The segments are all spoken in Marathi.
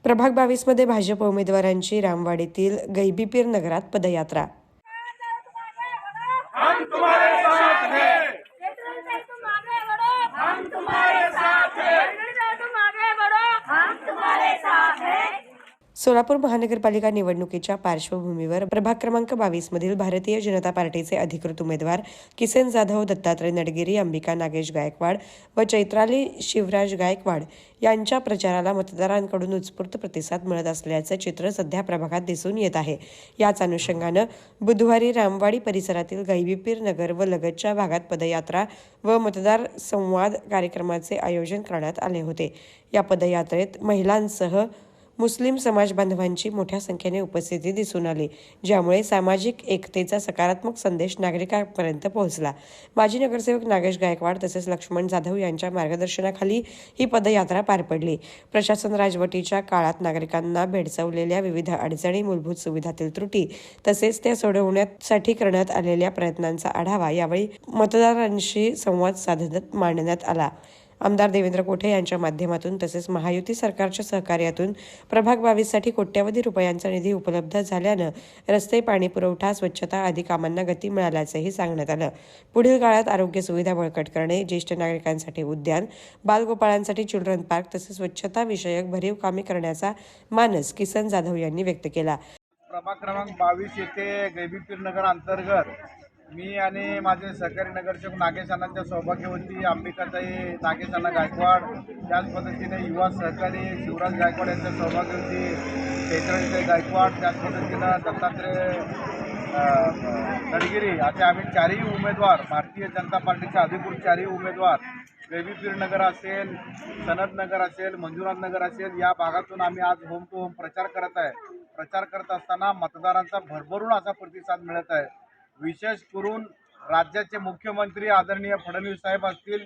प्रभाग 22 मध्ये भाजप उमेदवारांची रामवाडीतील गैबीपीर नगरात पदयात्रा। हम तुम्हारे साथ हैं, हम तुम्हारे साथ हैं, तुम आगे बढ़ो, हम तुम्हारे साथ हैं। सोलापूर महानगरपालिका निवडणुकीच्या पार्श्वभूमीवर प्रभाग क्रमांक 22 मधील भारतीय जनता पार्टीचे अधिकृत उमेदवार किसन जाधव, दत्तात्रय नडगिरी, अंबिका नागेश गायकवाड व चैत्राली शिवराज गायकवाड यांच्या प्रचाराला मतदारांकडून उत्स्फूर्त प्रतिसाद मिळत असल्याचे चित्र सध्या प्रभागात दिसून येत आहे। याच अनुषंगानं बुधवारी रामवाडी परिसरातील गैबीपीर नगर व लगतच्या भागात पदयात्रा व मतदार संवाद कार्यक्रमाचे आयोजन करण्यात आले होते। या पदयात्रेत महिलांसह मुस्लिम समाज बांधवांची मोठ्या संख्येने उपस्थिती दिसून आली, ज्यामुळे सामाजिक एकतेचा सकारात्मक संदेश नागरिकांपर्यंत पोहोचला। माजी नगरसेवक नागेश गायकवाड तसेच लक्ष्मण जाधव यांच्या मार्गदर्शनाखाली ही पदयात्रा पार पडली। प्रशासन राजवटीच्या काळात नागरिकांना भेडसावलेल्या विविध अडचणी, मूलभूत सुविधातील त्रुटी तसेच त्या सोडवण्यासाठी करण्यात आलेल्या प्रयत्नांचा आढावा यावेळी मतदारांशी संवाद साधत मांडण्यात आला। आमदार देवेंद्र कोठे यांच्या माध्यमातून तसेच महायुती सरकारच्या सहकार्यातून प्रभाग 22 साठी कोट्यवधी रुपयांचा निधी उपलब्ध झाल्यानं रस्ते, पाणी पुरवठा, स्वच्छता आदी कामांना गती मिळाल्याचंही सांगण्यात आलं। पुढील काळात आरोग्य सुविधा बळकट करणे, ज्येष्ठ नागरिकांसाठी उद्यान, बालगोपाळांसाठी चिल्ड्रन पार्क तसेच स्वच्छता विषयक भरीव कामे करण्याचा मानस किसन जाधव यांनी व्यक्त केला। प्रभाग क्रमांक 22 येथे गैबीपीर नगर अंतर्गत मी आणि माझे सहकारी नगरसेवक नागेश अण्णांच्या सौभाग्यवती अंबिकाताई नागेश अण्णा गायकवाड, त्याच पद्धतीने युवा सहकारी शिवराज गायकवाड यांच्या सौभाग्यवती चैत्रालीताई गायकवाड, त्याच पद्धतीनं दत्तात्रय नडगिरी असे आम्ही चारही उमेदवार, भारतीय जनता पार्टीचे अधिकृत चारही उमेदवार गैबीपीर नगर असेल, सनद नगर असेल, मंजुनाथ नगर असेल या भागातून आम्ही आज होम टू होम प्रचार करत आहे। प्रचार करत असताना मतदारांचा भरभरून असा प्रतिसाद मिळत आहे। विशेष करून राज्याचे मुख्यमंत्री आदरणीय फडणवीस साहेब असतील,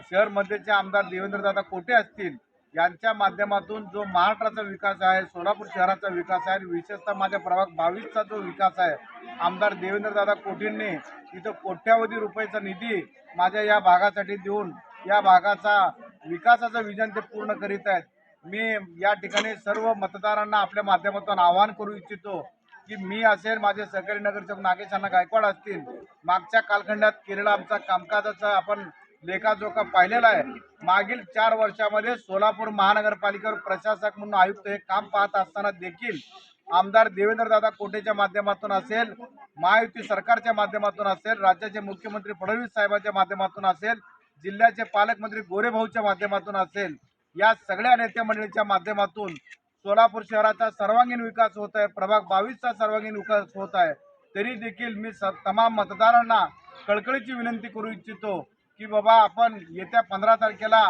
शहर मध्येचे आमदार देवेंद्रदादा कोठे असतील, यांच्या माध्यमातून जो महाराष्ट्राचा विकास आहे, सोलापूर शहराचा विकास आहे, विशेषतः माझ्या प्रभाग 22चा जो विकास आहे, आमदार देवेंद्रदादा कोठेंनी इथं कोट्यावधी रुपयाचा निधी माझ्या या भागासाठी देऊन या भागाचा विकासाचं विजन ते पूर्ण करीत आहेत। मी या ठिकाणी सर्व मतदारांना आपल्या माध्यमातून आवाहन करू इच्छितो की मी असेल, माझे सहकारी नगरसेवक नागेश अण्णा गायकवाड असतील, मागच्या कालखंडात केलेला आमचा कामकाजाचा आपण लेखाजोखा पाहिलेला आहे। मागील 4 वर्षामध्ये सोलापूर महानगरपालिकेवर प्रशासक म्हणून आयुक्त हे काम पाहत असताना देखील आमदार देवेंद्रदादा कोठेच्या माध्यमातून असेल, महायुती सरकारच्या माध्यमातून असेल, राज्याचे मुख्यमंत्री फडणवीस साहेबांच्या माध्यमातून असेल, जिल्ह्याचे पालकमंत्री गोरेभाऊच्या माध्यमातून असेल, या सगळ्या नेते मंडळीच्या माध्यमातून सोलापूर शहराचा सर्वांगीण विकास होत आहे, प्रभाग 22चा सर्वांगीण विकास होत आहे। तरी देखील मी तमाम मतदारांना कळकळीची विनंती करू इच्छितो की बाबा आपण येत्या 15 तारखेला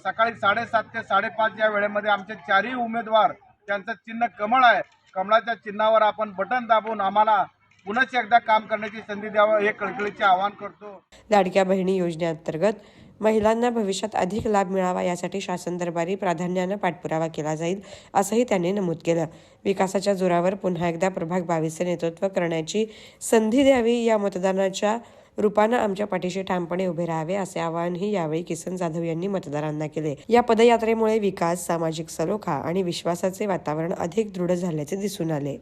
सकाळी 7:30 ते 5:30 या वेळेमध्ये आमचे चारही उमेदवार, त्यांचं चिन्ह कमळ आहे, कमळाच्या चिन्हावर आपण बटन दाबून आम्हाला पुन्हा एकदा काम करण्याची संधी द्यावं हे कळकळीचे आवाहन करतो। लाडक्या बहिणी योजनेअंतर्गत महिलांना भविष्यात अधिक लाभ मिळावा यासाठी शासन दरबारी प्राधान्यानं पाठपुरावा केला जाईल, असंही त्यांनी नमूद केलं। विकासाच्या जोरावर पुन्हा एकदा प्रभाग 22चे नेतृत्व करण्याची संधी द्यावी, या मतदानाच्या रूपानं आमच्या पाठीशी ठामपणे उभे राहावे असे आवाहनही यावेळी किसन जाधव यांनी मतदारांना केले। या पदयात्रेमुळे विकास, सामाजिक सलोखा आणि विश्वासाचे वातावरण अधिक दृढ झाल्याचे दिसून आले।